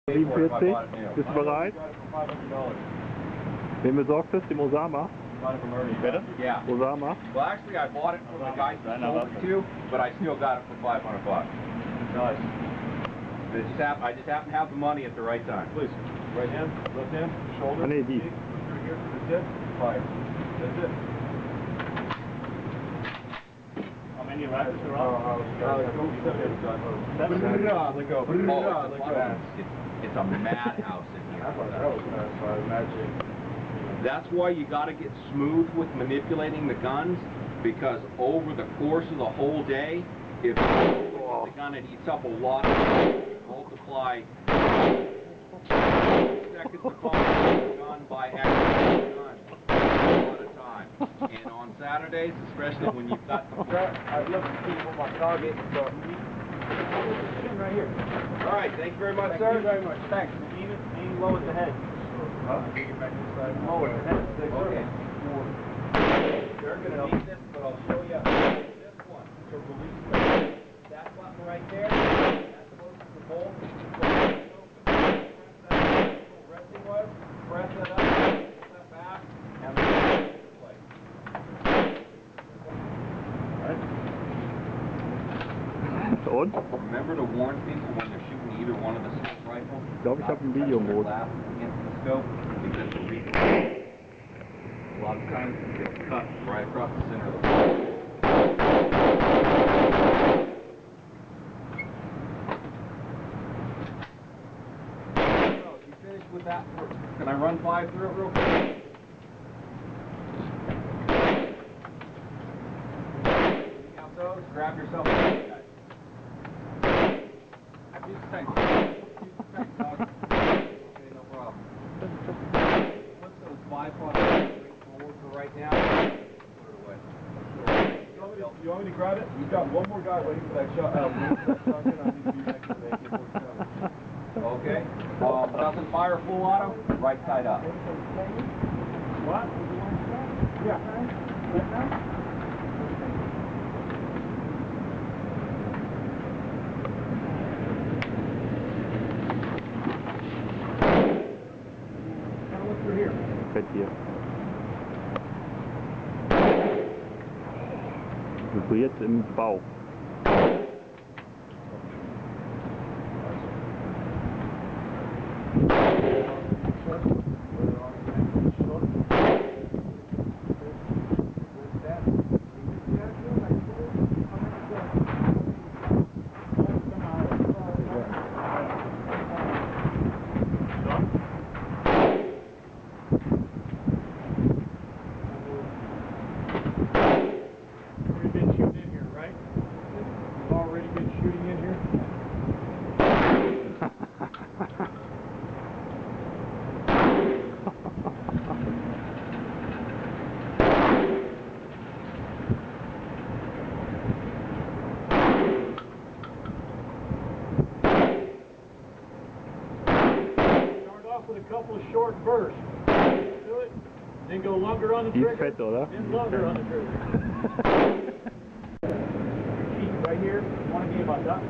47, bist du bereit? Wem besorgt das? Dem Osama? Bitte? Yeah. Osama? Well, actually, I bought it from the guy who sold it to, but I still got it for $500. Nice. I just happen to have the money at the right time. Please. Right hand, left hand, shoulder. I need these. Knee, through here, that's it. Fire. That's it. How many rounds are on? Let go. It's a madhouse in here. I thought that was magic. That's why you got to get smooth with manipulating the guns, because over the course of the whole day, if the gun, it eats up a lot of time. Multiply seconds of the gun by X gun. A lot of time. And on Saturdays, especially when you've got the... I'd love to see what my target is. Right here. All right, thank you very much, Thank sir. you very much. Thanks. Aim low at the head. Lower at the head. Okay. You're going to need this, but I'll show you this one. To release that button right there, that closes the bolt. Press that little resting was, press it up, pull that back, and then put it in place. Und? Remember to warn people when they're shooting either one of the scope rifles. Ich glaube, ich habe ein Video im Boot. Against the scope, because the recoil, a lot of times it gets cut right across the center of the bolt. So, you finished with that? Can I run 5 through it real quick? Count those. Grab yourself a guys. Use the tank. Use the tank, dog. Okay, no problem. Put those bipods straight forward for right now. Put it away. You want me to grab it? We've got one more guy waiting for that shot. Shotgun. I need to be next to the AK-47. Okay. Doesn't fire full auto. Right side up. What? Yeah. Right now? Fett hier. Vibriert im Bauch. With a couple of short bursts. Do it. Then go longer on the trigger. Die ist fett, oder? Then longer on the trigger. Right here, you want to be about that.